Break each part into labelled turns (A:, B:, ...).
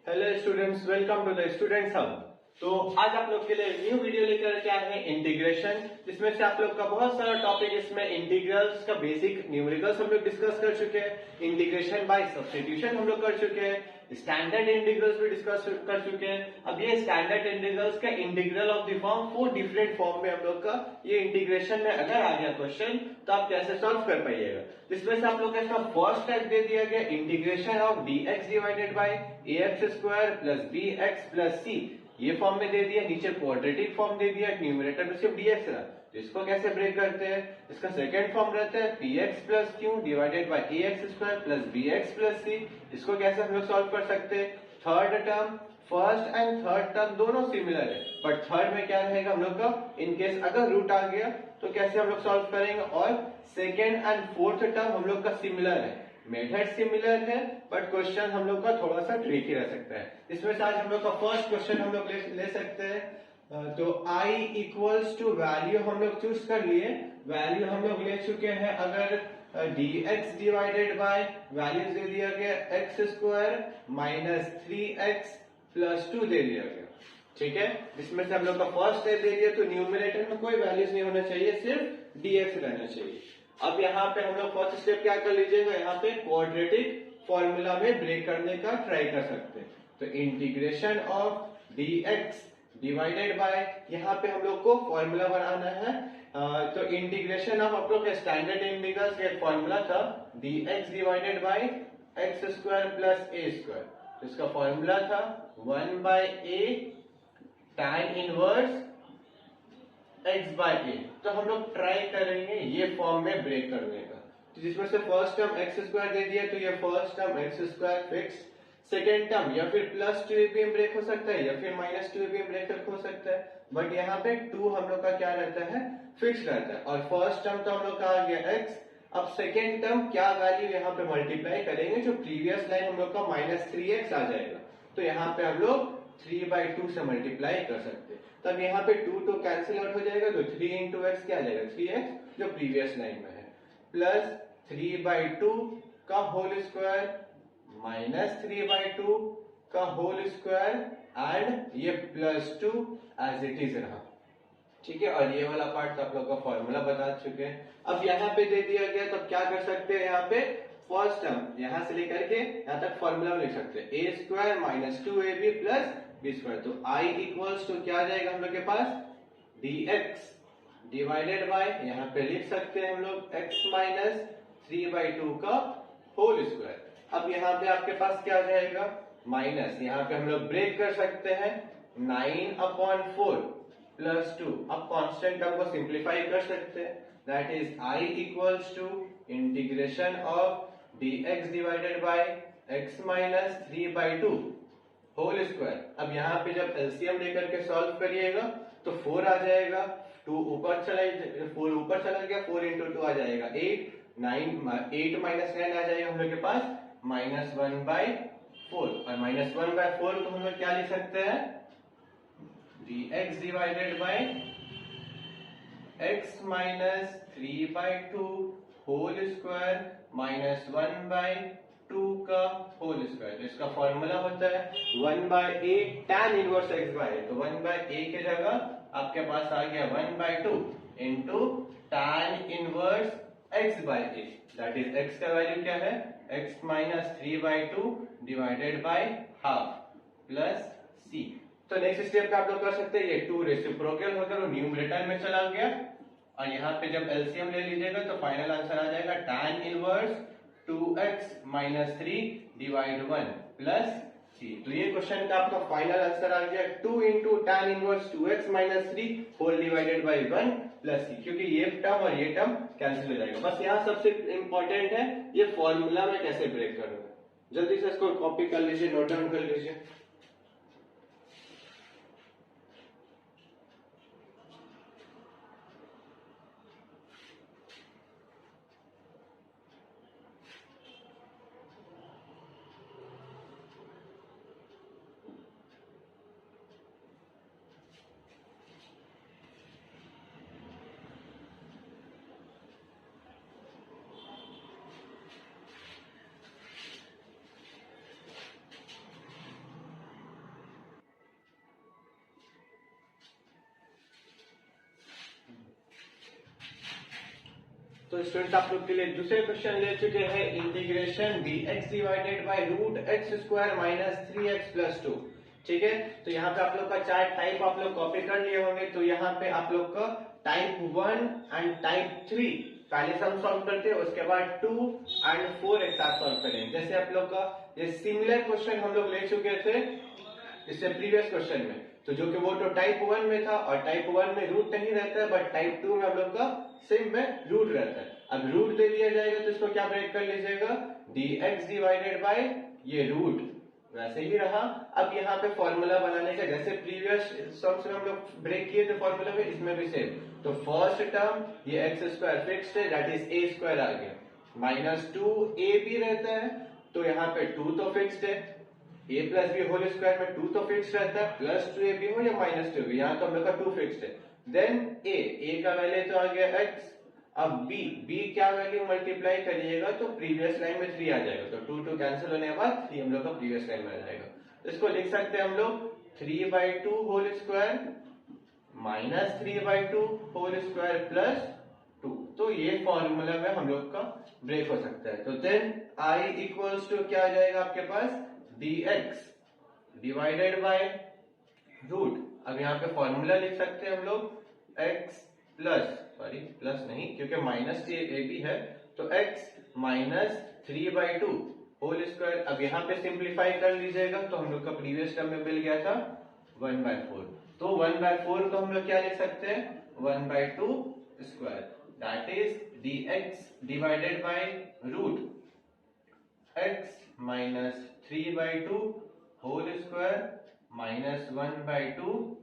A: Hello students, welcome to the students hub. तो आज आप लोग के लिए न्यू वीडियो लेकर के आए हैं इंटीग्रेशन, जिसमें से आप लोग का बहुत सारा टॉपिक इसमें इंटीग्रल्स का बेसिक न्यूमेरिकल्स हम लोग डिस्कस कर चुके हैं, इंटीग्रेशन बाय सब्स्टिट्यूशन हम लोग कर चुके हैं, स्टैंडर्ड इंटीग्रल्स भी डिस्कस कर चुके हैं। अब ये स्टैंडर्ड इंटीग्रल्स का integral of the form 4 different form में हम लोग का ये इंटीग्रेशन में अगर आ गया क्वेश्चन तो आप कैसे सॉल्व कर पाइएगा। जिसमें से आप लोग का इसका फर्स्ट टाइप दे दिया गया integration of dx divided bye ax square plus bx plus c, ये फॉर्म में दे दिया। नीचे क्वाड्रेटिक फॉर्म दे दिया, न्यूमरेटर में सिर्फ dx रहा, तो इसको कैसे ब्रेक करते हैं। इसका सेकंड फॉर्म रहता है px plus q divided by ax square plus bx plus c, इसको कैसे हम लोग सॉल्व कर सकते हैं। Third term, first and third term दोनों सिमिलर है, बट थर्ड में क्या रहेगा हम लोग का, इन केस अगर रूट आ गया तो कैसे हम लोग सॉल्व करेंगे। और सेकेंड एंड फोर्थ टर्म हम लोग का सिमिलर है, मेथड सिमिलर है, बट क्वेश्चन हम लोग का थोड़ा सा ट्रिकी रह सकता है। इसमें से आज हम लोग का फर्स्ट क्वेश्चन हम लोग ले सकते हैं। तो i इक्वल्स टू वैल्यू हम लोग चूज कर लिए, वैल्यू हम लोग ले चुके हैं। अगर dx डिवाइडेड बाय वैल्यूज दे दिया गया x square minus 3x plus 2 दे दिया गया, ठीक है। जिसमें से हम लोग का फर्स्ट स्टेप दे दिया, तो न्यूमरेटर में कोई वैल्यूज नहीं होना चाहिए, सिर्फ dx रहना चाहिए। अब यहाँ पे हम लोग फर्स्ट स्टेप क्या कर लीजिएगा, यहाँ पे क्वाड्रेटिक फॉर्मूला में ब्रेक करने का ट्राई कर सकते हैं। तो integration of dx divided bye, यहाँ पे हम लोग को फॉर्मूला बनाना है। तो इंटीग्रेशन ऑफ आप लोग का स्टैंडर्ड इंटीग्रल्स का फॉर्मूला था dx divided by x square plus a square, तो इसका फॉर्मूला था 1/a tan inverse x by a। तो हम लोग ट्राई करेंगे ये फॉर्म में ब्रेक करने का। तो जिसमें से फर्स्ट टर्म एक्स स्क्वायर दे दिया, तो ये first term x square fix. Second term या फिर प्लस 2ab ब्रेक हो सकता है या फिर माइनस 2ab ब्रेक हो सकता है, बट यहाँ पे 2 हम लोग का क्या रहता है, फिक्स रहता है। और फर्स्ट टर्म तो हम लोग का आ गया x। अब सेकेंड टर्म क्या वैल्यू यहाँ पे मल्टीप्लाई करेंगे, जो प्रीवियस लाइन हम लोग का माइनस 3x आ जाएगा, तो यहाँ पे हम लोग 3/2 से मल्टीप्लाई कर सकते हैं। तब यहाँ पे 2 कैंसिल आउट हो जाएगा, तो 3 इंटू एक्स क्या आ जाएगा, 3x जो प्रीवियस लाइन में है, प्लस 3/2 का होल स्क्वायर माइनस 3/2 का होल स्क्वायर एंड ये प्लस 2 एज इट इज रहा, ठीक है। और ये वाला पार्ट तो आप लोग का फॉर्मूला बता चुके हैं। अब यहाँ पे दे दिया गया, तो क्या कर सकते हैं, यहाँ पे फर्स्ट टर्म यहाँ से लेकर के यहाँ तक फॉर्मूला लिख सकते हैं, a square minus 2ab plus b square. तो i इक्वल्स टू क्या आ जाएगा हम लोग के पास, dx डिवाइडेड बाय, यहाँ पे लिख सकते हैं हम लोग x माइनस 3/2 का होल स्क्वायर। अब यहाँ पे आपके पास क्या आ जाएगा, माइनस, यहाँ पे हम लोग ब्रेक कर सकते हैं 9/4 प्लस 2। अब कांस्टेंट टर्म को सिंप्लीफाई कर सकते हैं, that is i equals to integration of dx divided by x minus 3/2 whole square. अब यहाँ पे जब एलसीएम लेकर के सॉल्व करिएगा तो 4 आ जाएगा, 2 ऊपर चला, 4 ऊपर चला गया, 4 इंटू 2 आ जाएगा 8, 8 माइनस 9 आ जाएगा हम लोग के पास माइनस 1/4। और माइनस 1/4 को हम लोग क्या लिख सकते हैं, dx divided by x minus 3/2 whole square minus 1/2 का होल स्क्वायर। तो इसका फॉर्मूला होता है 1/a tan inverse x by a। तो 1/a के जगह आपके पास आ गया 1/2 into tan inverse x by a, that is x का वैल्यू क्या है, x minus 3/2 divided by half plus c। तो नेक्स्ट स्टेप पे आप लोग कर सकते हैं, ये 2 रेसिप्रोकल होकर वो न्यूमरेटर में चला गया, और यहाँ पे जब एलसीएम ले लीजिएगा तो फाइनल आंसर आ जाएगा tan inverse 2x minus 3 divide 1 plus c। तो ये क्वेश्चन का आपका फाइनल आंसर आ गया 2 into tan inverse 2x minus 3 whole divided by 1 plus c, क्योंकि ये टर्म और ये टर्म कैंसिल हो जाएगा। बस यहाँ सबसे इंपॉर्टेंट है ये फॉर्मूला में कैसे ब्रेक करना है। जल्दी से इसको कॉपी कर लीजिए, नोट डाउन कर लीजिए। तो स्टूडेंट आप लोग के लिए दूसरे क्वेश्चन ले चुके हैं, integration dx divided by root x square minus 3x plus 2। ठीक है, तो यहाँ पे आप लोग का चार टाइप आप लोग कॉपी कर लिए होंगे। तो यहाँ पे आप लोग का टाइप 1 एंड टाइप 3 पहले सम सॉल्व करते हैं, उसके बाद 2 एंड 4 एक साथ सॉल्व करेंगे। जैसे आप लोग का ये सिमिलर क्वेश्चन हम लोग ले चुके थे इससे प्रीवियस क्वेश्चन में, तो जो कि वो तो टाइप 1 में था, और टाइप 1 में रूट नहीं रहता है, बट टाइप 2 में हम लोग का सेम में रूट रहता है। अब रूट दे दिया जाएगा तो इसको क्या ब्रेक कर लीजिएगा, dx डिवाइडेड बाय ये रूट वैसे ही रहा। अब यहाँ पे फॉर्मूला बनाने का, जैसे प्रीवियस सम्स में हम लोग ब्रेक किए थे फॉर्मूला में, इसमें भी सेम। तो फर्स्ट टर्म ये एक्स स्क्वायर फिक्स्ड है, दैट इज ए स्क्वायर आ गया, माइनस 2a भी रहता है, तो यहाँ पे 2 तो फिक्स्ड है, a plus B whole square में 2 तो फिक्स्ड रहता है, प्लस 2ab हो या माइनस 2ab, यहाँ तो हम लोग का 2 फिक्स्ड है। देन a का वैल्यू तो आ गया x। अब b क्या वैल्यू मल्टीप्लाई करिएगा तो प्रीवियस लाइन में 3 आ जाएगा, तो 2 2 कैंसिल होने के बाद 3 हम लोग का प्रीवियस लाइन में आ जाएगा। तो इसको लिख सकते हैं हम लोग 3/2 whole square minus 3/2 whole square plus 2। तो ये फॉर्मूला में हम लोग का ब्रेक हो सकता है। तो देन i इक्वल्स टू क्या आ जाएगा आपके पास, dx डिवाइडेड बाय रूट। अब यहाँ पे फॉर्मूला लिख सकते हैं हम लोग x प्लस, सॉरी प्लस नहीं क्योंकि माइनस ए भी है, तो x माइनस 3/2 होल स्क्वायर। अब यहाँ पे सिंप्लीफाई कर लीजिएगा तो हम लोग का प्रीवियस टर्म में मिल गया था 1/4, तो 1/4 को हम लोग क्या लिख सकते हैं, 1/2 square, that is dx divided by root x minus 3/2 whole square minus 1/2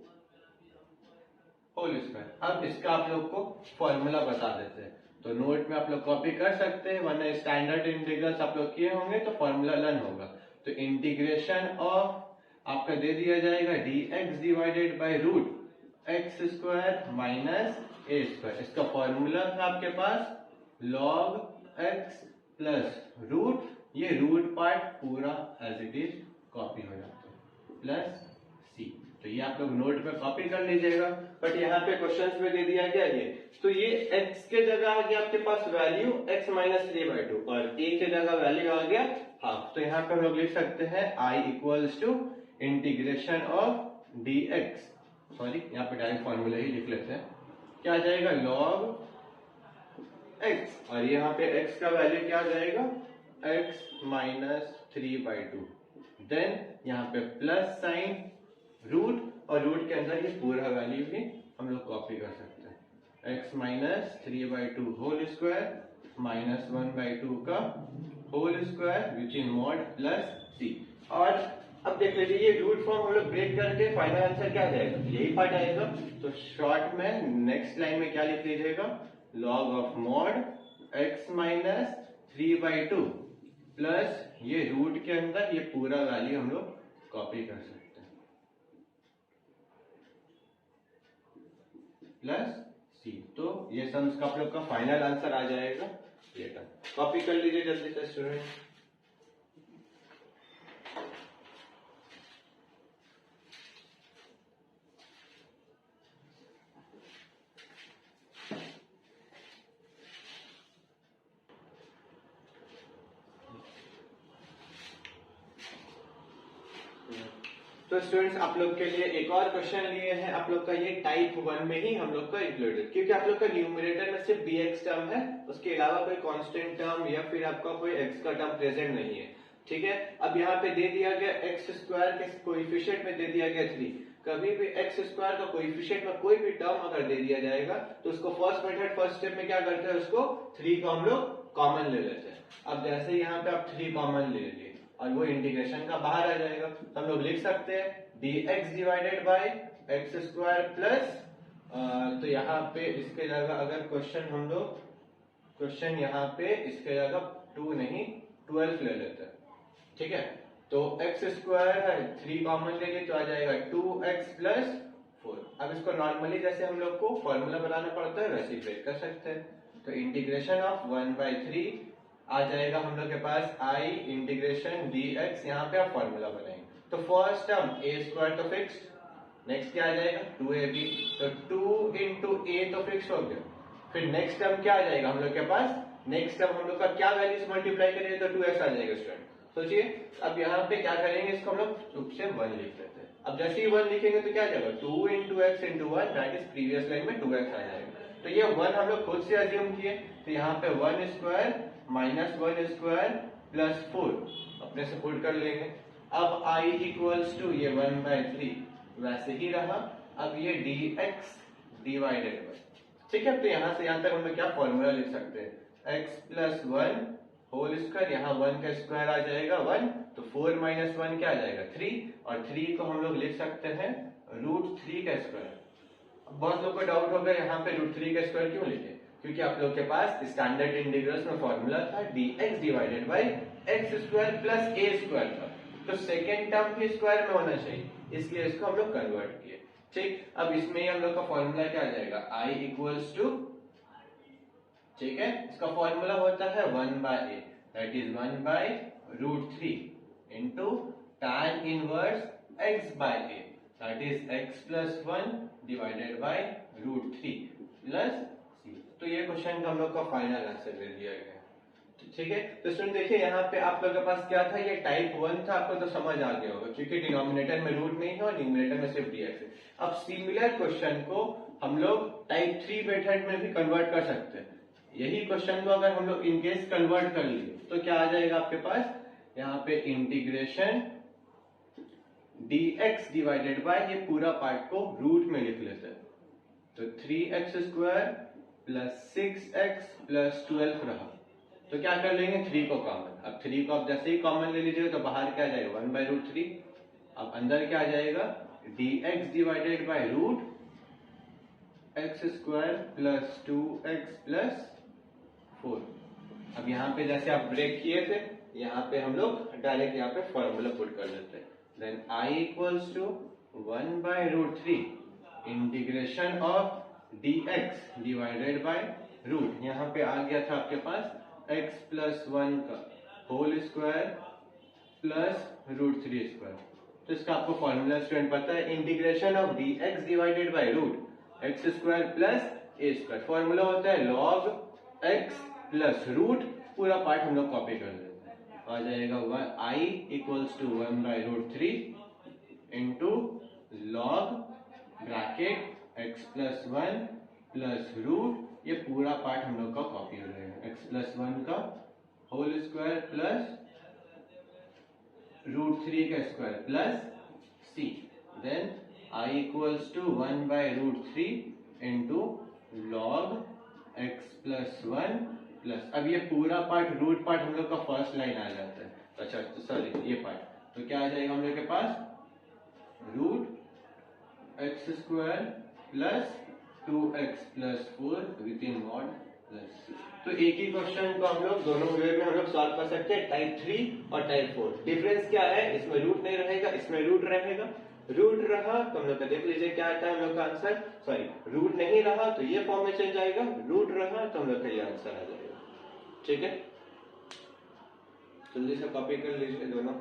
A: whole square. अब इसका आप लोग को फॉर्मूला बता देते हैं, तो नोट में आप लोग कॉपी कर सकते हैं, वरना स्टैंडर्ड इंटीग्रल्स आप लोग किए होंगे तो फॉर्मूला लर्न होगा। तो इंटीग्रेशन ऑफ आपका दे दिया जाएगा dx divided by root x square minus a square. इसका फॉर्मूला था आपके पास log x प्लस रूट, ये रूट पार्ट पूरा एज इट इज कॉपी हो जाता है, प्लस c। तो ये आप लोग नोट में कॉपी कर लीजिएगा। बट यहाँ पे क्वेश्चंस में दे दिया गया ये, तो ये x के जगह आ गया आपके पास वैल्यू x माइनस 3/2 और a के जगह वैल्यू आ गया हाफ। तो यहाँ पे हम लोग लिख सकते हैं i equals to integration of dx, sorry यहाँ पे डायरेक्ट फॉर्मूला ही लिख लेते हैं, क्या आ जाएगा log x, और यहाँ पे x का वैल्यू क्या आ जाएगा, x माइनस 3/2। देन यहाँ पे प्लस साइन रूट, और रूट के अंदर ये पूरा वैल्यू भी हम लोग कॉपी कर सकते हैं, x minus 3/2 whole square minus 1/2 का whole square which in mod plus c। और अब देख लीजिए ये रूट फॉर्म हम लोग ब्रेक करके फाइनल आंसर क्या जाएगा, यही पार्ट आएगा। तो शॉर्ट में नेक्स्ट लाइन में क्या लिख लीजिएगा, log of mod x minus 3/2 plus ये रूट के अंदर ये पूरा वैल्यू हम लोग कॉपी कर सकते हैं, प्लस c। तो ये सम्स का आप लोग का फाइनल आंसर आ जाएगा। ये कॉपी कर लीजिए जल्दी से स्टूडेंट। तो स्टूडेंट्स आप लोग के लिए एक और क्वेश्चन लिए हैं, आप लोग का ये टाइप 1 में ही हम लोग का इंक्लूडेड, क्योंकि आप लोग का न्यूमरेटर में सिर्फ bx टर्म है, उसके अलावा कोई कांस्टेंट टर्म या फिर आपका कोई x का टर्म प्रेजेंट नहीं है। ठीक है, अब यहाँ पे दे दिया गया एक्स स्क्वायर के कोएफिशिएंट में दे दिया गया 3। कभी भी एक्स स्क्वायर का कोएफिशिएंट में कोई भी टर्म अगर दे दिया जाएगा तो उसको फर्स्ट मेथड फर्स्ट स्टेप में क्या करते हैं, उसको 3 को हम लोग कॉमन ले लेते हैं। अब जैसे यहाँ पे आप 3 कॉमन ले लीजिए और वो इंटीग्रेशन का बाहर आ जाएगा, तो हम लोग लिख सकते हैं dx divided by x square plus, तो यहाँ पे इसके जगह अगर क्वेश्चन हम लोग क्वेश्चन यहाँ पे इसके जगह 2 नहीं 12 ले लेते हैं। ठीक है, तो एक्स स्क्वायर है 3 कॉमन ले लिए तो आ जाएगा 2x प्लस 4। अब इसको नॉर्मली जैसे हम लोग को फॉर्मूला बनाना पड़ता है वैसे ही ब्रेक कर सकते हैं, तो इंटीग्रेशन ऑफ 1/3 आ जाएगा हम लोग के पास i इंटीग्रेशन dx। यहाँ पे आप फॉर्मूला बनाएंगे तो फर्स्ट टर्म a स्क्वायर तो फिक्स, नेक्स्ट क्या आ जाएगा 2ab, तो 2 इंटू a तो फिक्स हो गया, फिर नेक्स्ट टर्म क्या आ जाएगा हम लोग के पास, नेक्स्ट टर्म हम लोग का क्या वैल्यू से मल्टीप्लाई करेंगे तो 2x आ जाएगा स्टूडेंट। सोचिए अब यहाँ पे क्या करेंगे, इसको हम लोग चुप से 1 लिख लेते हैं। अब जैसे ही 1 लिखेंगे तो क्या आ जाएगा 2 into x into 1 that is previous line में 2x आ जाएगा। तो ये 1 हम लोग खुद से अज्यूम किए, तो यहाँ पे 1 स्क्वायर माइनस 1 स्क्वायर प्लस 4 अपने से पुट कर लेंगे। अब i इक्वल्स टू ये 1/3 वैसे ही रहा। अब ये dx डिवाइडेड बाय, ठीक है। तो यहाँ से यहाँ तक हम लोग क्या फॉर्मूला लिख सकते हैं, x प्लस 1 होल स्क्वायर, यहाँ 1 का स्क्वायर आ जाएगा 1, तो 4 माइनस 1 क्या आ जाएगा 3, और 3 को हम लोग लिख सकते हैं √3 का स्क्वायर। बहुत लोग को डाउट होगा यहाँ पे √3 का स्क्वायर क्यों लिखे, क्योंकि आप लोग के पास स्टैंडर्ड इंटीग्रल्स में फॉर्मूला था dx divided by x square plus a square था, तो सेकेंड टर्म भी स्क्वायर में होना चाहिए, इसलिए इसको हम लोग कन्वर्ट किए। ठीक, अब इसमें ही हम लोग का फॉर्मूला क्या आ जाएगा, i इक्वल्स टू, ठीक है, इसका फॉर्मूला होता है 1/a that is 1/√3 into tan inverse x by a that is x plus 1 divided by √3 plus c। तो ये क्वेश्चन का हम लोग का फाइनल आंसर दे दिया गया। ठीक है, तो स्टूडेंट देखिए यहाँ पे आप लोगों के पास क्या था, ये टाइप 1 था, आपको तो समझ आ गया होगा क्योंकि डिनोमिनेटर में रूट नहीं है और न्यूमरेटर में सिर्फ dx है। अब सिमिलर क्वेश्चन को हम लोग टाइप 3 मेथड में भी कन्वर्ट कर सकते हैं। यही क्वेश्चन को अगर हम लोग इनकेस कन्वर्ट कर लिए तो क्या आ जाएगा आपके पास, यहाँ पे इंटीग्रेशन dx डिवाइडेड बाय, ये पूरा पार्ट को रूट में लिख लेते हैं, तो 3x square plus 6x plus 12 रहा, तो क्या कर लेंगे 3 को कॉमन। अब 3 को आप जैसे ही कॉमन ले लीजिएगा तो बाहर क्या आ जाएगा 1/√3, अब अंदर क्या आ जाएगा dx divided by root x square plus 2x plus 4। अब यहाँ पे जैसे आप ब्रेक किए थे, यहाँ पे हम लोग डायरेक्ट यहाँ पे फॉर्मूला पुट कर लेते हैं, then i equals to 1/√3 integration of dx divided by root, यहाँ पे आ गया था आपके पास x प्लस 1 का होल स्क्वायर प्लस √3 स्क्वायर। तो इसका आपको फॉर्मूला स्टूडेंट पता है, integration of dx divided by root x square plus a square, formula होता है log x प्लस रूट, पूरा पार्ट हम लोग कॉपी कर लेते हैं, आ जाएगा i equals to 1/√3 into log bracket x plus 1 plus root, ये पूरा पार्ट हम लोग का कॉपी हो जाएगा, x प्लस 1 का होल स्क्वायर प्लस √3 का square plus c, then i equals to 1/√3 into log x plus 1 plus, अब ये पूरा पार्ट रूट पार्ट हम लोग का फर्स्ट लाइन आ जाता है, अच्छा सॉरी ये पार्ट, तो क्या आ जाएगा हम लोग के पास root x square plus 2x plus 4 within mod plus. तो एक ही क्वेश्चन को हम लोग दोनों वे में हम लोग सॉल्व कर सकते हैं, टाइप 3 और टाइप 4। डिफरेंस क्या है, इसमें रूट नहीं रहेगा, इसमें रूट रहेगा। रूट रहा तो हम लोग का देख लीजिए क्या आता है हम लोग का आंसर, सॉरी रूट नहीं रहा तो ये फॉर्म में चेंज आएगा, रूट रहा तो हम लोग का ये आंसर आ जाएगा। ठीक है, जल्दी से कॉपी कर लीजिए दोनों।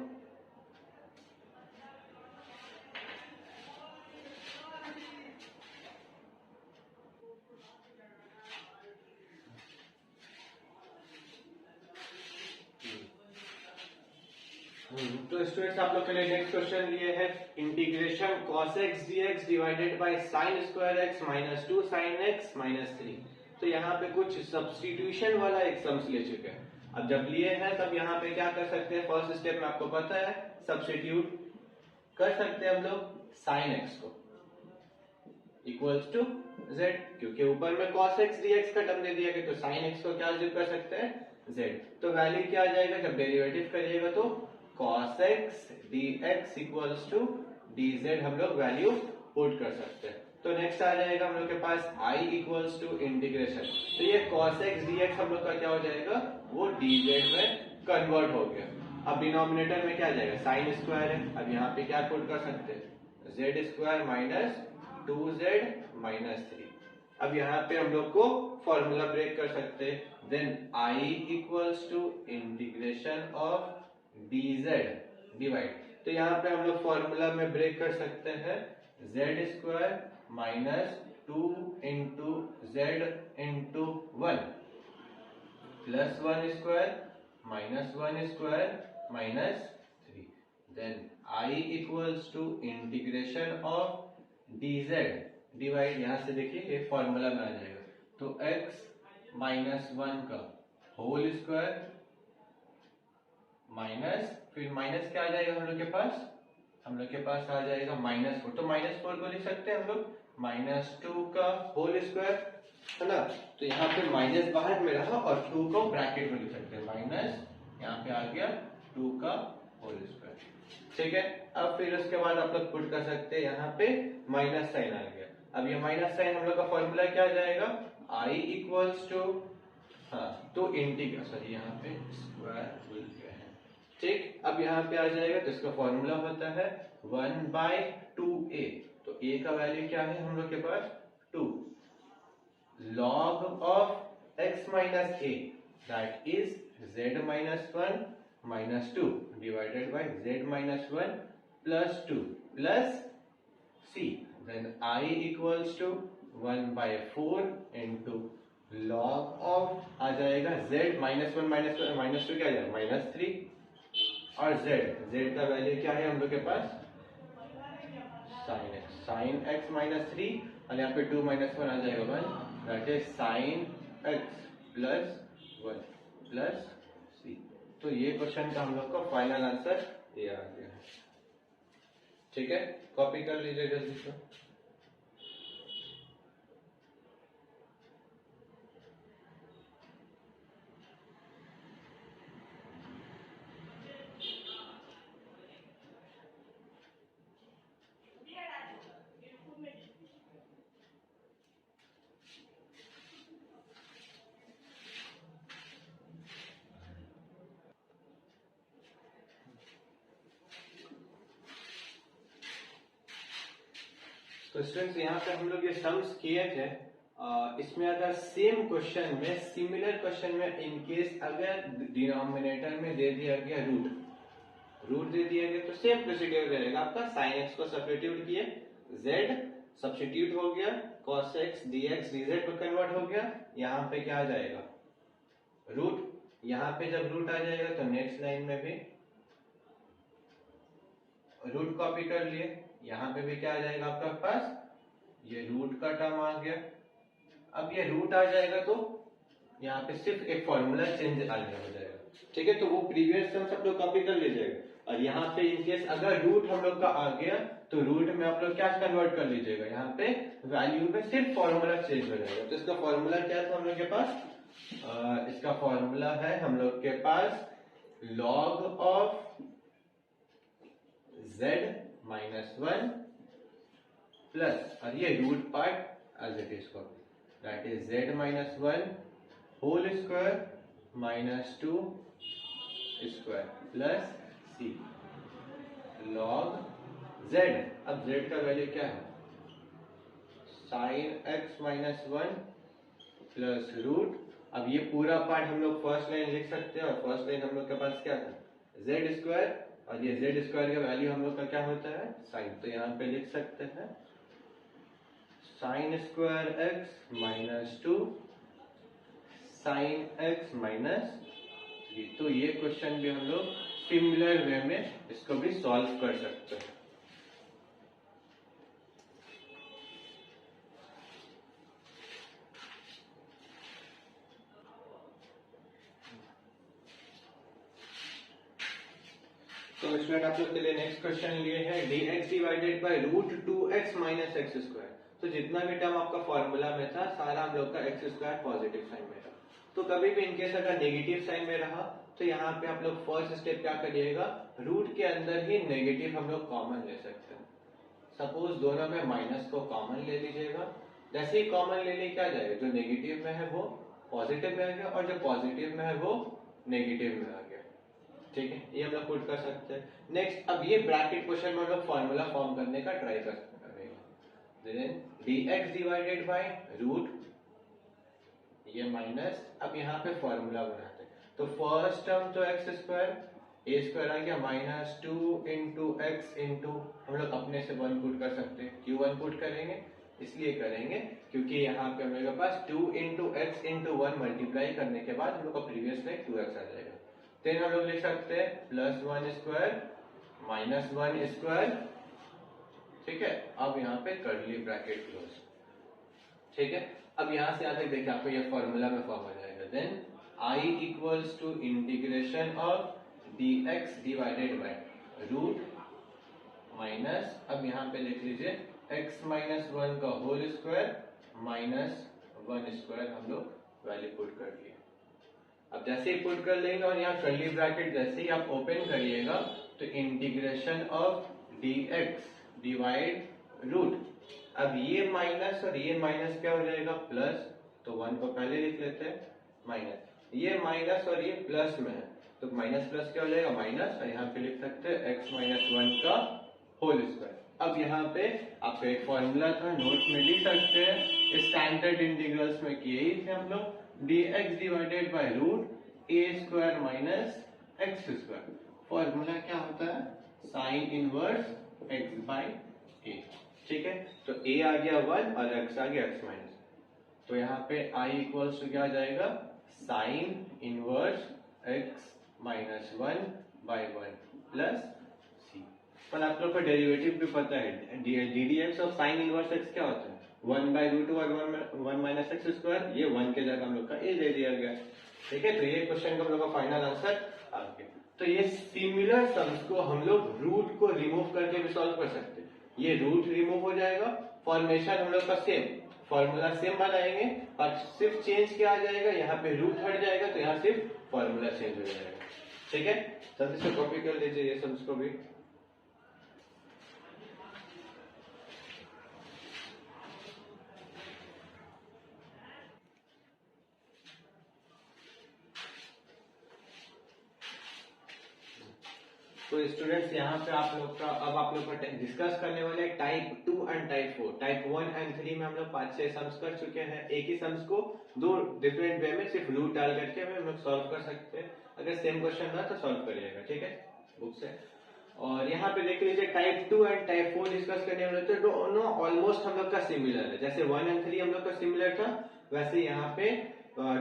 A: तो स्टूडेंट्स आप लोग के लिए नेक्स्ट क्वेश्चन लिए है, integration cos x dx divided bye sin square x minus 2 sin x minus 3। तो यहाँ पे कुछ सब्स्टिट्यूशन वाला एक सम्स ले चुके हैं। अब जब लिए हैं तब यहाँ पे क्या कर सकते हैं, फर्स्ट स्टेप में आपको पता है सब्स्टिट्यूट कर सकते हैं हम लोग sin x को इक्वल्स टू z, क्योंकि ऊपर में cos x dx का टर्म दे दिया गया, तो sin x को क्या यूज कर सकते हैं z। तो वैल्यू क्या आ जाएगा, जब डेरिवेटिव करिएगा तो cos x dx equals to dz हम लोग वैल्यू पुट कर सकते हैं। तो नेक्स्ट आ जाएगा हम लोग के पास i इक्वल्स टू इंटीग्रेशन, तो ये cos x dx हम लोग का क्या हो जाएगा, वो dz में कन्वर्ट हो गया। अब डिनोमिनेटर में क्या आ जाएगा, साइन स्क्वायर है, अब यहाँ पे क्या पुट कर सकते हैं z square minus 2z minus 3। अब यहाँ पे हम लोग को फॉर्मूला ब्रेक कर सकते हैं, then i equals to integration of dz divide, तो यहाँ पे हम लोग फॉर्मूला में ब्रेक कर सकते हैं z square minus 2 into z into 1 plus 1 square minus 1 square minus 3, then I equals to integration of dz divide, यहां से देखिए ये फॉर्मूला में आ जाएगा, तो x माइनस 1 का होल स्क्वायर माइनस, फिर माइनस क्या आ जाएगा हम लोग के पास, हम लोग के पास आ जाएगा -4, तो -4 को लिख सकते हैं हम लोग -2 का होल स्क्वायर, है ना। तो यहाँ पे माइनस बाहर में रहा और 2 को ब्रैकेट में लिख सकते हैं, माइनस यहाँ पे आ गया 2 का होल स्क्वायर, ठीक है। अब फिर उसके बाद आप लोग पुट कर सकते हैं, यहाँ पे माइनस साइन आ गया। अब ये माइनस साइन हम लोग का फॉर्मूला क्या आ जाएगा, I इक्वल्स टू, हाँ तो इंटीग्रल, सॉरी यहाँ पे स्क्वायर भूल गए हैं, ठीक। अब यहाँ पे आ जाएगा, तो इसका फॉर्मूला होता है 1/2a, तो a का वैल्यू क्या है हम लोग के पास 2, log of x minus a that is z minus 1 minus 2 divided by z minus 1 plus 2 plus c, then I equals to 1/4 into log of आ जाएगा z -1 माइनस 2 क्या आ जाएगा -3, और z का वैल्यू क्या है हम लोग के पास साइन x माइनस 3, और यहाँ पे 2 माइनस 1 आ जाएगा 1, that is sine x plus 1 plus c। तो ये क्वेश्चन का हम लोग का फाइनल आंसर ये आ गया, ठीक है। कॉपी कर लीजिए जल्दी से। तो स्टूडेंट्स यहाँ पे हम लोग ये सम्स किए थे, इसमें अगर सेम क्वेश्चन में, सिमिलर क्वेश्चन में इन केस अगर डिनोमिनेटर में दे दिया गया रूट दे दिया गया, तो सेम प्रोसीड्यूर रहेगा आपका, साइन एक्स को सब्स्टिट्यूट किए, z सब्स्टिट्यूट हो गया, cos x dx dz पर कन्वर्ट हो गया, यहाँ पे क्या आ जाएगा रूट, यहाँ पे जब रूट आ जाएगा तो नेक्स्ट लाइन में भी रूट कॉपी कर लिए, यहाँ पे भी क्या आ जाएगा आपका पास, ये रूट का टर्म आ गया। अब ये रूट आ जाएगा तो यहाँ पे सिर्फ एक फॉर्मूला चेंज आ जाएगा, ठीक है। तो वो प्रीवियस टर्म सब लोग कॉपी कर लीजिएगा, और यहाँ पे इन केस अगर रूट हम लोग का आ गया तो रूट में आप लोग क्या कन्वर्ट कर लीजिएगा, यहाँ पे वैल्यू में सिर्फ फॉर्मूला चेंज हो जाएगा। तो इसका फॉर्मूला क्या था हम लोग के पास, इसका फॉर्मूला है हम लोग के पास log of z minus 1 plus, और ये root part as it is copy, that is z minus 1 whole square minus 2 square plus c log z। अब z का वैल्यू क्या है, sine x minus 1 plus root, अब ये पूरा पार्ट हम लोग फर्स्ट लाइन लिख सकते हैं, और फर्स्ट लाइन हम लोग के पास क्या था z स्क्वायर, और ये z स्क्वायर का वैल्यू हम लोग का क्या होता है साइन, तो यहाँ पे लिख सकते हैं sine square x minus 2 sine x minus 3। तो ये क्वेश्चन भी हम लोग सिमिलर वे में इसको भी सॉल्व कर सकते हैं। तो स्टूडेंट आप लोग के लिए नेक्स्ट क्वेश्चन लिए है dx divided by root 2x minus x square. तो जितना भी टर्म आपका फॉर्मूला में था सारा हम लोग का एक्स स्क्वायर पॉजिटिव साइन में था, तो कभी भी इनकेस अगर नेगेटिव साइन में रहा तो यहाँ पे आप लोग फर्स्ट स्टेप क्या करिएगा, रूट के अंदर ही नेगेटिव हम लोग कॉमन ले सकते हैं। सपोज दोनों में माइनस को कॉमन ले लीजिएगा, जैसे ही कॉमन ले क्या जाएगा, जो नेगेटिव में है वो पॉजिटिव में आ गया और जो पॉजिटिव में है वो नेगेटिव में आ गया, ठीक है। ये हम लोग पुट कर सकते हैं। नेक्स्ट, अब ये ब्रैकेट क्वेश्चन में हम लोग फॉर्मूला फॉर्म करने का ट्राई कर सकते हैं, dx डिवाइडेड बाय रूट ये माइनस, अब यहाँ पे फॉर्मूला बनाते हैं, तो फर्स्ट टर्म तो एक्स स्क्वायर ए स्क्वायर आ गया -2 इंटू एक्स इंटू हम लोग अपने से 1 पुट कर सकते हैं, q1 पुट करेंगे इसलिए करेंगे क्योंकि यहाँ पे मेरे पास 2 इंटू एक्स इंटू 1 मल्टीप्लाई करने के बाद हम लोग का प्रीवियस में 2x आ जाएगा। देन हम लोग लिख सकते हैं +1 स्क्वायर -1 स्क्वायर, ठीक है। अब यहाँ पे कर्ली ब्रैकेट क्लोज, ठीक है। अब यहाँ से यहाँ तक देखिए आपको ये फॉर्मूला में फॉर्म हो जाएगा। Then I equals to integration of dx divided by root minus, अब यहाँ पे लिख लीजिए x माइनस 1 का होल स्क्वायर -1 स्क्वायर हम लोग वैल्यू पुट कर दिए। अब जैसे ही पुट कर लेंगे और यहाँ कर्ली ब्रैकेट जैसे ही आप ओपन करिएगा तो integration of dx divide root, अब ये माइनस और ये माइनस क्या हो जाएगा प्लस, तो 1 को पहले लिख लेते हैं माइनस, ये माइनस और ये प्लस में है तो माइनस प्लस क्या हो जाएगा माइनस, और यहाँ पे लिख सकते हैं x माइनस 1 का होल स्क्वायर। अब यहाँ पे आपका एक फॉर्मूला था नोट में लिख सकते हैं, स्टैंडर्ड इंटीग्रल्स में किए ही थे हम लोग, dx divided by root a square minus x square. Formula क्या होता है sine inverse x by a, ठीक है। तो a आ गया 1 और x आ गया x माइनस, तो यहाँ पे I इक्वल्स टू क्या आ जाएगा sine inverse x minus 1 by 1 plus c। पर आप लोग को डेरिवेटिव भी पता है, ddx of sine inverse x क्या होता है 1 बाय रूट और 1 माइनस एक्स स्क्वायर, ये 1 के जगह हम लोग का a दे दिया गया, ठीक है। तो ये क्वेश्चन का हम लोग का फाइनल आंसर आ गया। तो ये सिमिलर सम्स को हम लोग रूट को रिमूव करके भी सॉल्व कर सकते हैं। ये रूट रिमूव हो जाएगा, फॉर्मेशन हम लोग का सेम, फॉर्मूला सेम बनाएंगे और सिर्फ चेंज क्या आ जाएगा, यहाँ पे रूट हट जाएगा तो यहाँ सिर्फ फॉर्मूला चेंज हो जाएगा, ठीक है। जल्दी से कॉपी कर लीजिए ये सम्स को भी। तो स्टूडेंट्स यहाँ पे आप लोग का अब आप लोग का डिस्कस करने वाले type 2 and type 4। Type 1 and 3 में हम लोग 5-6 सम्स कर चुके हैं। एक ही सम्स को दो डिफरेंट वे में सिर्फ रूट डाल करके हम लोग सॉल्व कर सकते हैं। अगर सेम क्वेश्चन रहा तो सॉल्व करिएगा, ठीक है, बुक से। और यहाँ पे देख लीजिए टाइप 2 एंड टाइप 4 डिस्कस करने वाले तो दोनों ऑलमोस्ट हम लोग का सिमिलर है। जैसे 1 एंड 3 हम लोग का सिमिलर था, वैसे यहाँ पे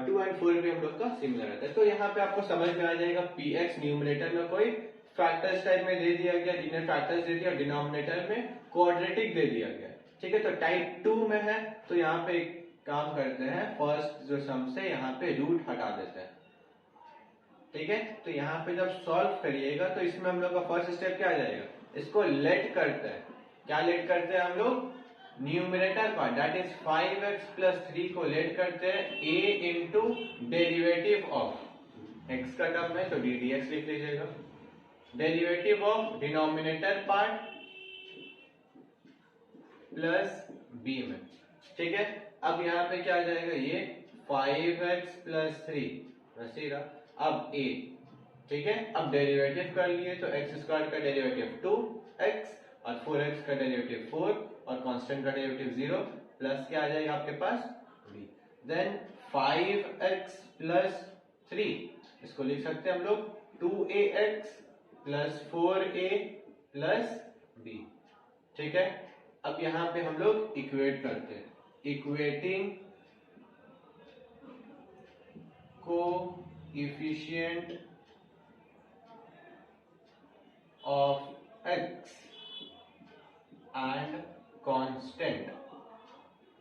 A: 2 एंड 4 भी हम लोग का सिमिलर रहता है। तो यहाँ पे आपको समझ में आ जाएगा px न्यूमरेटर में कोई फैक्टर्स टाइप में दे दिया गया, लीनियर फैक्टर्स दे दिया, डिनोमिनेटर में क्वाड्रेटिक दे दिया गया, ठीक है। तो टाइप 2 में है तो यहाँ पे एक काम करते हैं, फर्स्ट जो सम से यहाँ पे रूट हटा देते हैं, ठीक है। तो यहाँ पे जब सॉल्व करिएगा तो इसमें हम लोग का फर्स्ट स्टेप क्या आ जाएगा, इसको लेट करते हैं। क्या लेट करते हैं हम लोग, numerator part that is 5x plus 3 को लेट करते हैं a into derivative of x का टर्म है तो ddx लिख लीजिएगा, derivative of denominator part plus b में, ठीक है। अब यहाँ पे क्या आ जाएगा, ये 5x प्लस 3 वैसे ही रहा, अब a, ठीक है। अब डेरिवेटिव कर लिए तो x स्क्वायर का डेरिवेटिव 2x और 4x का डेरिवेटिव 4 और कांस्टेंट का डेरिवेटिव 0 प्लस क्या आ जाएगा आपके पास b। देन 5x प्लस 3 इसको लिख सकते हैं हम लोग 2ax plus 4a plus b, ठीक है। अब यहाँ पे हम लोग इक्वेट करते हैं, equating coefficient of x and constant,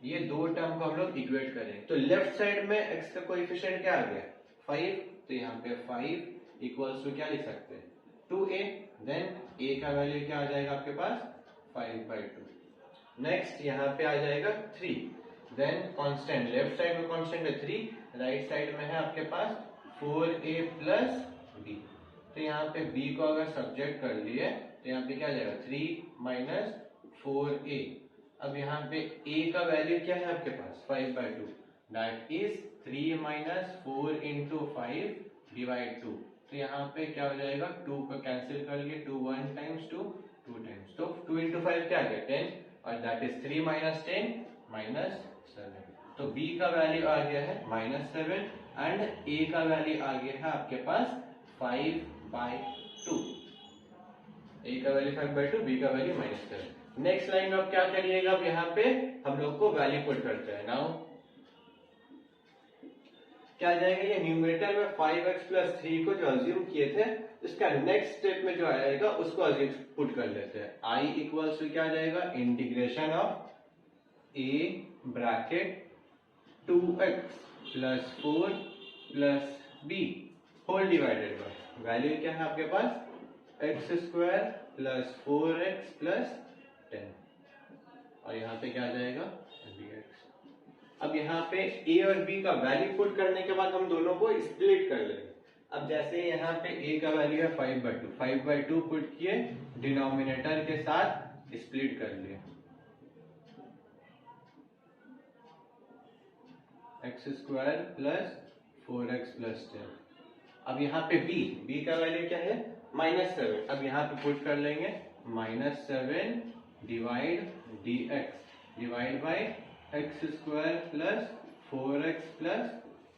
A: ये दो टर्म को हम लोग इक्वेट करेंगे। तो लेफ्ट साइड में x का कोएफिशिएंट क्या आ गया 5, तो यहाँ पे 5 इक्वल्स टू क्या लिख सकते हैं 2a, देन a का वैल्यू क्या आ जाएगा आपके पास 5/2। नेक्स्ट यहाँ पे आ जाएगा 3, देन कांस्टेंट, लेफ्ट साइड में कांस्टेंट है 3, राइट साइड में है आपके पास 4a प्लस b। तो यहाँ पे b को अगर सब्जेक्ट कर लिए तो यहाँ पे क्या आ जाएगा 3 माइनस 4a। अब यहाँ पे a का वैल्यू क्या है आपके पास 5/2, that is 3 minus 4 into 5 divide 2। तो यहाँ पे क्या हो जाएगा 2 को कैंसिल कर लिए, 2 1 टाइम्स 2 2 टाइम्स, तो 2 इंटू 5 क्या आ गया 10 और दैट इज 3 माइनस 10 माइनस 7। तो b का वैल्यू आ गया है -7 एंड a का वैल्यू आ गया है आपके पास 5/2। a का वैल्यू 5/2, b का वैल्यू -7। नेक्स्ट लाइन में आप क्या करिएगा, अब यहाँ पे हम लोग को वैल्यू पुट करते हैं। नाउ क्या आ जाएगा, ये न्यूमरेटर में 5x प्लस 3 को जो अज्यूम किए थे, इसका नेक्स्ट स्टेप में जो आएगा उसको अज्यूम पुट कर लेते हैं। i इक्वल्स टू क्या आ जाएगा, integration of a bracket 2x plus 4 plus b whole divided by value क्या है आपके पास x square plus 4x plus 10, और यहाँ पे क्या आ जाएगा dx। अब यहाँ पे a और b का वैल्यू पुट करने के बाद हम दोनों को स्प्लिट कर लेंगे। अब जैसे यहाँ पे a का वैल्यू है 5/2 पुट किए, डिनोमिनेटर के साथ स्प्लिट कर लिए, x square plus 4x plus 10। अब यहाँ पे b का वैल्यू क्या है -7, अब यहाँ पे पुट कर लेंगे -7 divide dx divide by x square plus 4x plus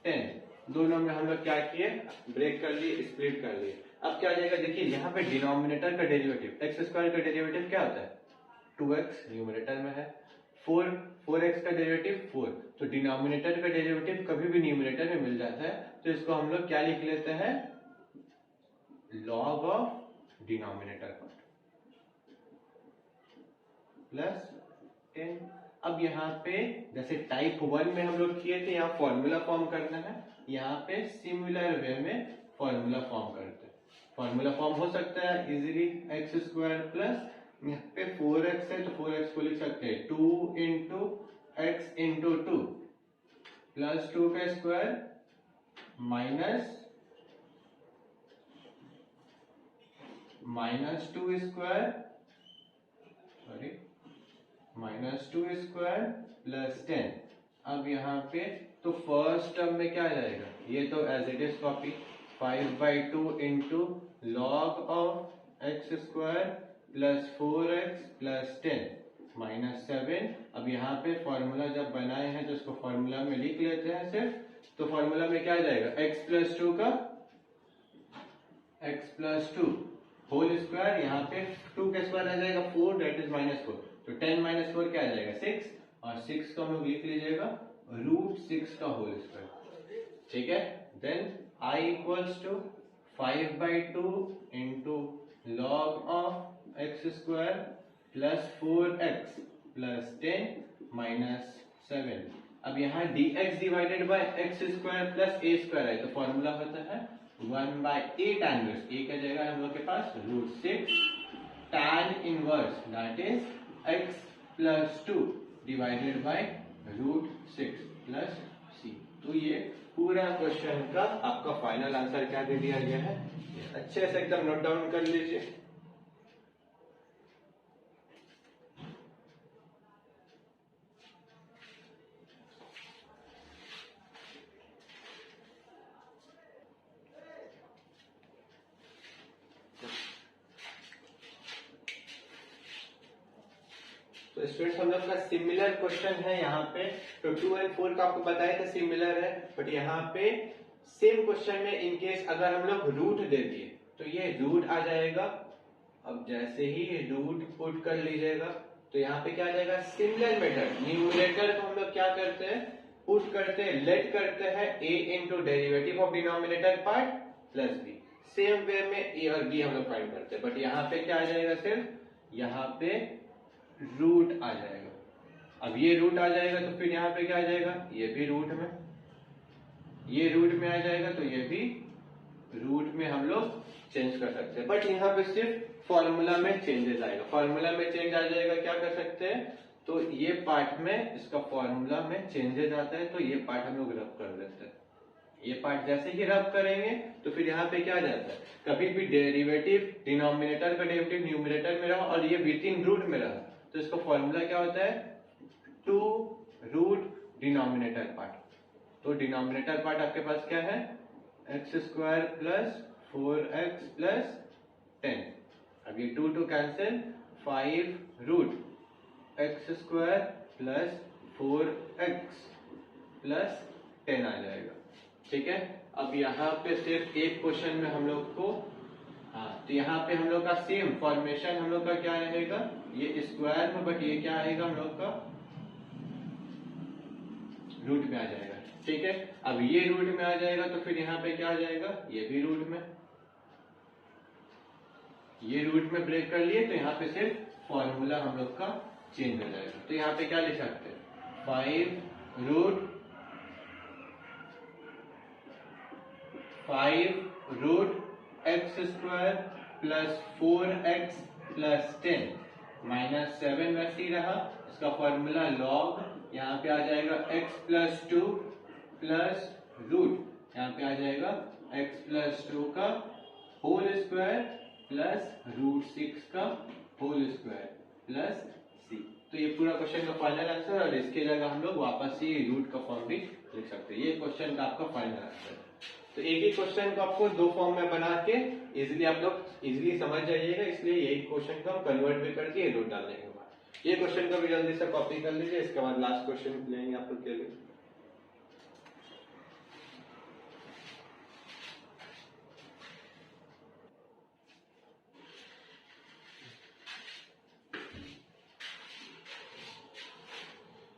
A: 10। दोनों में हम लोग क्या किए, ब्रेक कर लिए, स्प्लिट कर लिए। अब क्या आ जाएगा, देखिए यहाँ पे डिनोमिनेटर का डेरिवेटिव एक्स स्क्वायर का डेरिवेटिव क्या होता है 2x, न्यूमरेटर में है 4x का डेरिवेटिव 4, तो डिनोमिनेटर का डेरिवेटिव कभी भी न्यूमरेटर में मिल जाता है, तो इसको हम लोग क्या लिख लेते हैं, लॉग ऑफ डिनोमिनेटर प्लस 10। अब यहाँ पे जैसे टाइप 1 में हम लोग किए थे, यहाँ फॉर्मूला फॉर्म करना है, यहाँ पे सिमिलर वे में फॉर्मूला फॉर्म करते हैं। फॉर्मूला फॉर्म हो सकता है इजीली, एक्स स्क्वायर प्लस यहाँ पे 4x है तो 4x को लिख सकते हैं 2 इंटू एक्स इंटू 2 प्लस 2 का स्क्वायर माइनस 2 स्क्वायर प्लस 10। अब यहाँ पे तो फर्स्ट टर्म में क्या आ जाएगा, ये तो as it is copy 5/2 into log of x square plus 4x plus 10 -7। अब यहाँ पे फॉर्मूला जब बनाए हैं तो इसको फॉर्मूला में लिख लेते हैं सिर्फ, तो फॉर्मूला में क्या आ जाएगा, x प्लस 2 का x प्लस 2 होल स्क्वायर, यहाँ पे 2 का स्क्वायर आ जाएगा 4, दैट इज -4, तो 10 - 4 क्या आ जाएगा 6, और 6 को हम लोग लिख लीजिएगा √6 का होल स्क्वायर, ठीक है। Then i equals to 5/2 into log of x square plus 4x plus 10 -7। अब यहाँ dx divided by x square plus a square है, तो फॉर्मूला होता है 1/a tan इनवर्स, a क्या जाएगा हम लोग के पास √6 tan inverse, that is x plus 2 divided bye √6 plus c। तो ये पूरा क्वेश्चन का आपका फाइनल आंसर क्या दे दिया गया है, अच्छे से एकदम नोट डाउन कर लीजिए। तो स्टूडेंट्स हम लोग का सिमिलर क्वेश्चन है यहाँ पे, तो 2 और 4 का आपको बताया था सिमिलर है, बट यहाँ पे सेम क्वेश्चन में इन केस अगर हम लोग रूट दे दिए तो ये रूट आ जाएगा। अब जैसे ही रूट पुट कर लीजिएगा तो यहाँ पे क्या आ जाएगा, सिमिलर मेथड, न्यूमरेटर को हम लोग क्या करते हैं, पुट करते हैं, लेट करते हैं a into derivative of denominator part plus b, same way में a और b हम लोग फाइंड करते हैं, बट यहाँ पे क्या आ जाएगा, सिर्फ यहाँ पे रूट आ जाएगा। अब ये रूट आ जाएगा तो फिर यहाँ पे क्या आ जाएगा, ये भी रूट में, ये रूट में आ जाएगा तो ये भी रूट में हम लोग चेंज कर सकते हैं, बट यहाँ पे सिर्फ फॉर्मूला में चेंजेस आएगा, फॉर्मूला में चेंज आ जाएगा, क्या कर सकते हैं, तो ये पार्ट में इसका फॉर्मूला में चेंजेस आता है, तो ये पार्ट हम लोग रब कर देते हैं। ये पार्ट जैसे ही रब करेंगे तो फिर यहाँ पे क्या आ जाता है, कभी भी डेरिवेटिव डिनोमिनेटर का डेरिवेटिव न्यूमरेटर में रहा और ये विद इन रूट में रहा, तो इसका फॉर्मूला क्या होता है, 2 रूट डिनोमिनेटर पार्ट। तो डिनोमिनेटर पार्ट आपके पास क्या है, x square plus 4x plus 10। अब ये 2 cancel, 5 root x square plus 4x plus 10 आ जाएगा, ठीक है। अब यहाँ पे सिर्फ एक क्वेश्चन में हम लोग को तो यहाँ पे हम लोग का सेम फॉर्मेशन हम लोग का क्या रहेगा, ये स्क्वायर में, बट ये क्या आएगा हम लोग का रूट में आ जाएगा। ठीक है, अब ये रूट में आ जाएगा तो फिर यहाँ पे क्या आ जाएगा, ये भी रूट में, ये रूट में ब्रेक कर लिए तो यहाँ पे सिर्फ फॉर्मूला हम लोग का चेंज हो जाएगा। तो यहाँ पे क्या लिख सकते हैं, 5 root x square plus 4x plus 10 minus 7 वैसे ही रहा। इसका फॉर्मूला लॉग यहाँ पे आ जाएगा x प्लस 2 प्लस रूट यहाँ पे आ जाएगा x प्लस 2 का होल स्क्वायर प्लस रूट 6 का होल स्क्वायर प्लस c। तो ये पूरा क्वेश्चन का फाइनल आंसर, और इसके जगह हम लोग वापस से रूट का फॉर्म भी लिख सकते हैं। ये क्वेश्चन का आपका फाइनल आंसर है। तो एक ही क्वेश्चन को आपको दो फॉर्म में बना के इजीली आप लोग इजीली समझ जाइएगा, इसलिए यही क्वेश्चन को हम कन्वर्ट भी करके रूट डालने के बाद ये क्वेश्चन को भी जल्दी से कॉपी कर लीजिए। इसके बाद लास्ट क्वेश्चन लेंगे आप लोग के लिए।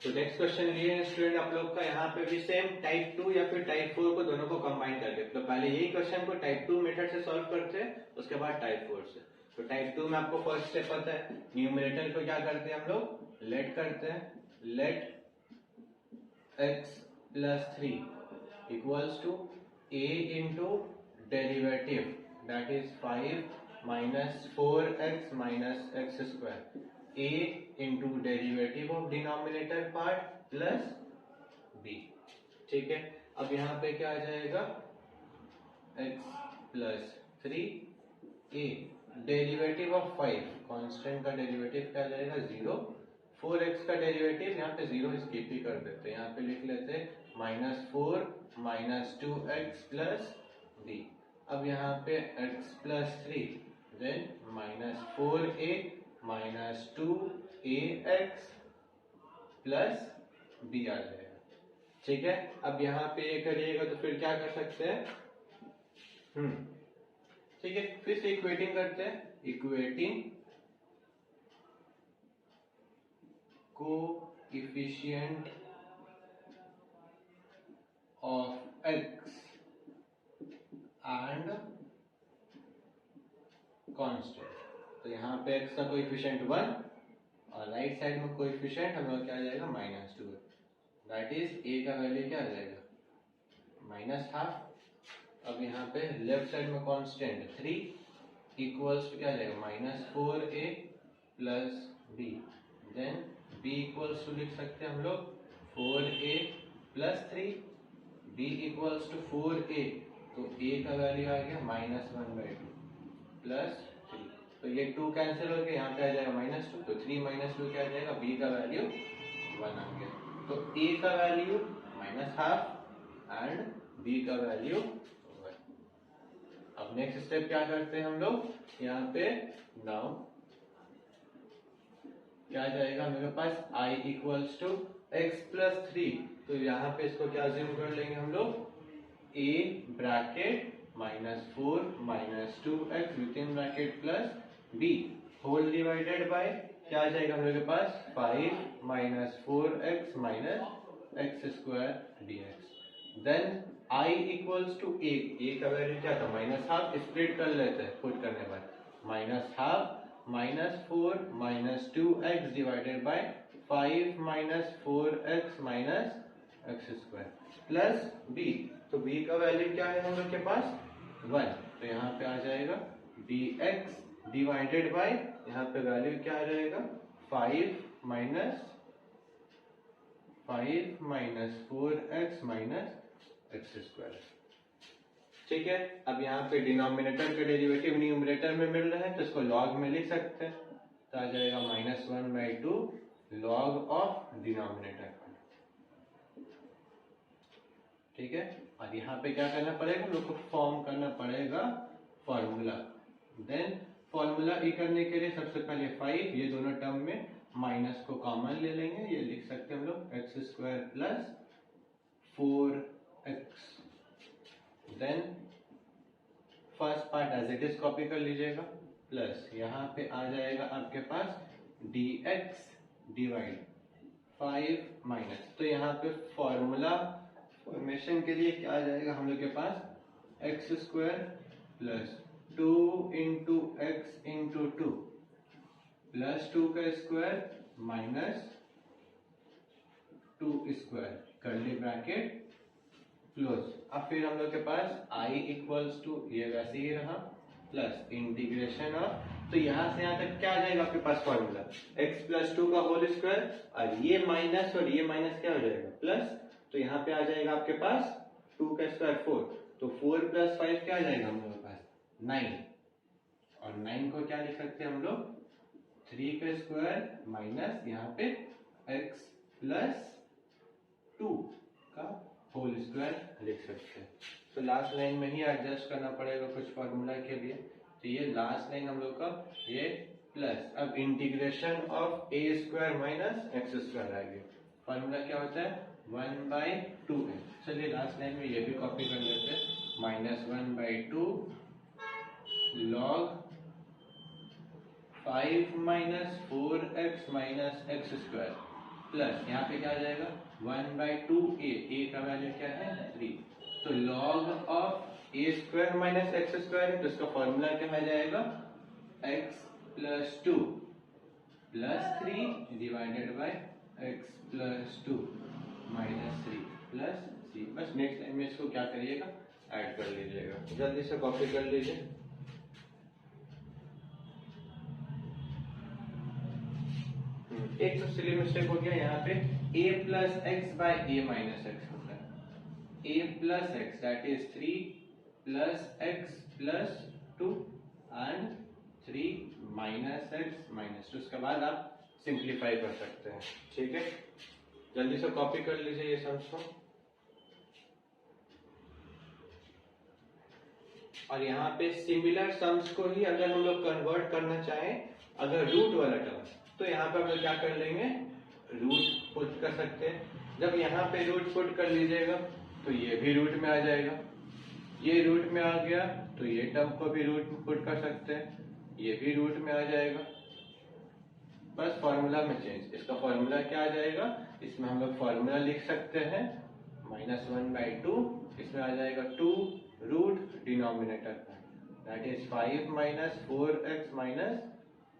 A: तो नेक्स्ट क्वेश्चन ये है स्टूडेंट आप लोग का, यहाँ पे भी सेम टाइप 2 या फिर टाइप 4 को दोनों को कंबाइन करके, तो पहले यही क्वेश्चन को टाइप 2 मेथड से सॉल्व करते हैं, उसके बाद टाइप 4 से। तो टाइप 2 में आपको फर्स्ट स्टेप पता है, न्यूमरेटर को क्या करते हैं हम लोग, लेट करते हैं, let x plus 3 equals to a into derivative that is 5 minus 4x minus x square, a into derivative of denominator part plus b। ठीक है, अब यहाँ पे क्या आ जाएगा, x plus 3 a derivative of 5, constant का डेरिवेटिव क्या आ जाएगा 0, 4x का डेरिवेटिव यहाँ पे 0 स्किप ही कर देते हैं, यहाँ पे लिख लेते हैं minus 4 minus 2x plus b। अब यहाँ पे x plus 3 then minus 4a minus 2ax plus b आ जाएगा। ठीक है, अब यहाँ पे ये करिएगा तो फिर क्या कर सकते हैं, ठीक है, फिर से इक्वेटिंग करते हैं, equating coefficient of x and constant. तो यहाँ पे x का कोएफिशिएंट 1 और राइट साइड में कोएफिशिएंट हम लोग क्या आ जाएगा -2, दैट इज a का वैल्यू क्या आ जाएगा -12। अब यहाँ पे लेफ्ट साइड में कांस्टेंट 3 इक्वल्स टू क्या आ जाएगा -4a plus b, then b equals to लिख सकते हैं हम लोग 4a plus 3, b equals to 4a, तो a का वैल्यू आ गया -1/2 प्लस 3, तो ये 2 कैंसिल हो गया, यहाँ पे आ जाएगा -2, तो 3 - 2 क्या आ जाएगा, b का वैल्यू 1 आ गया। तो a का वैल्यू -12 एंड b का वैल्यू 1। अब नेक्स्ट स्टेप क्या करते हैं हम लोग, यहाँ पे नाउ क्या आ जाएगा मेरे पास i equals to x plus 3, तो यहाँ पे इसको क्या अज्यूम कर लेंगे हम लोग, a bracket -4 -2x within bracket plus b whole divided by क्या आ जाएगा हम लोग के पास 5 minus 4x minus x square dx। Then i equals to a का वैल्यू क्या था -12, स्प्लिट कर लेते हैं पुट करने बाद -12 -4 -2x divided by 5 -4x minus x square plus b। तो b का वैल्यू क्या है हम लोग के पास 1, तो यहाँ पे आ जाएगा dx डिवाइडेड बाय यहाँ पे वैल्यू क्या आ जाएगा 5 minus 4x minus x square. ठीक है, अब यहाँ पे डिनोमिनेटर का डेरिवेटिव न्यूमरेटर में मिल रहा है, तो इसको लॉग में लिख सकते हैं, तो आ जाएगा -1/2 लॉग ऑफ डिनोमिनेटर। ठीक है, और यहाँ पे क्या करना पड़ेगा, हम लोग को फॉर्म करना पड़ेगा फॉर्मूला। देन फॉर्मूला ई करने के लिए सबसे पहले 5, ये दोनों टर्म में माइनस को कॉमन ले लेंगे, ये लिख सकते हैं हम लोग x square plus 4x, then first part as it is copy कर लीजिएगा, प्लस यहाँ पे आ जाएगा आपके पास dx डिवाइड 5 माइनस, तो यहाँ पे फॉर्मूला फॉर्मेशन के लिए क्या आ जाएगा हम लोग के पास, x square plus 2 into x into 2 plus 2 का square minus 2 square, curly bracket close. अब फिर हम लोग के पास i इक्वल्स टू ये वैसे ही रहा, प्लस इंटीग्रेशन ऑफ, तो यहाँ से यहाँ तक क्या आ जाएगा आपके पास फॉर्मूला, x प्लस 2 का होल स्क्वायर, और ये माइनस क्या हो जाएगा प्लस, तो यहाँ पे आ जाएगा आपके पास 2 का स्क्वायर 4, तो 4 प्लस 5 क्या आ जाएगा हम लोग के पास 9, और 9 को क्या लिख सकते हैं हम लोग 3 का स्क्वायर माइनस यहाँ पे x प्लस 2 का होल स्क्वायर लिख सकते हैं। तो लास्ट लाइन में ही एडजस्ट करना पड़ेगा कुछ फॉर्मूला के लिए, तो ये लास्ट लाइन हम लोग का ये प्लस, अब integration of a square minus x square आ गया, फॉर्मूला क्या होता है 1/2a। चलिए लास्ट लाइन में ये भी कॉपी कर लेते हैं, -1/2 log 5 minus 4x minus x square, plus यहाँ पे क्या आ जाएगा 1/2a, a का वैल्यू क्या है 3, तो log of a square minus x square है, तो इसका फॉर्मूला क्या आ जाएगा x plus 2 plus 3 divided by x plus 2 minus 3 plus c। बस नेक्स्ट लाइन में इसको क्या करिएगा ऐड कर लीजिएगा, जल्दी से कॉपी कर लीजिए। एक तो सिली मिस्टेक हो गया, यहाँ पे a plus x by A minus x होता है, a plus x that is 3 plus x plus 2 and 3 minus x minus 2, उसके बाद आप सिंप्लीफाई कर सकते हैं। ठीक है, जल्दी से कॉपी कर लीजिए ये सम्स को, और यहाँ पे सिमिलर सम्स को ही अगर हम लोग कन्वर्ट करना चाहें, अगर रूट वाला टर्म, तो यहाँ पे हम लोग क्या कर लेंगे रूट पुट कर सकते हैं। जब यहाँ पे रूट पुट कर लीजिएगा तो ये भी रूट में आ जाएगा, ये रूट में आ गया तो ये टर्म को भी रूट में पुट कर सकते हैं, ये भी रूट में आ जाएगा, बस फॉर्मूला में चेंज। इसका फॉर्मूला क्या आ जाएगा, इसमें हम लोग फॉर्मूला लिख सकते हैं -1/2, इसमें आ जाएगा 2 root denominator that is 5 minus 4x minus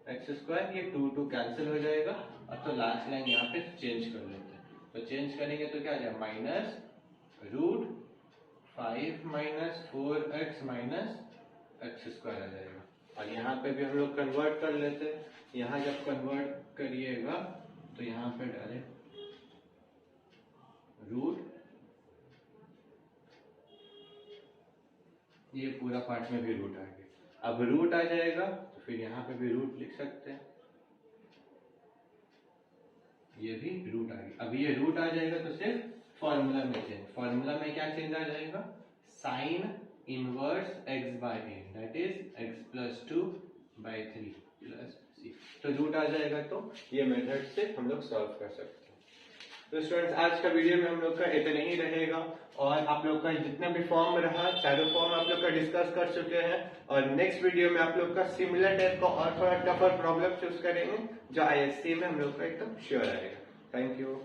A: x square, ये 2 कैंसिल हो जाएगा, और तो लास्ट लाइन यहाँ पे चेंज कर लेते हैं, तो चेंज करेंगे तो क्या आ जाएगा minus root 5 minus 4x minus x square आ जाएगा। और यहाँ पे भी हम लोग कन्वर्ट कर लेते हैं, यहाँ जब कन्वर्ट करिएगा तो यहाँ पे डालें रूट, ये पूरा पार्ट में भी रूट आ गया, अब रूट आ जाएगा तो फिर यहाँ पे भी रूट लिख सकते हैं, ये भी रूट आ गया। अब ये रूट आ जाएगा तो सिर्फ फॉर्मूला में चेंज, फॉर्मूला में क्या चेंज आ जाएगा sine inverse x by a that is x plus 2/3 plus c, तो रूट आ जाएगा, तो ये मेथड से हम लोग सॉल्व कर सकते हैं। तो स्टूडेंट्स आज का वीडियो में हम लोग का इतना ही रहेगा, और आप लोग का जितना भी फॉर्म रहा चारों फॉर्म आप लोग का डिस्कस कर चुके हैं, और नेक्स्ट वीडियो में आप लोग का सिमिलर टाइप का और थोड़ा टफर प्रॉब्लम चूज करेंगे जो ISC में हम लोग का एकदम श्योर आएगा। Thank you.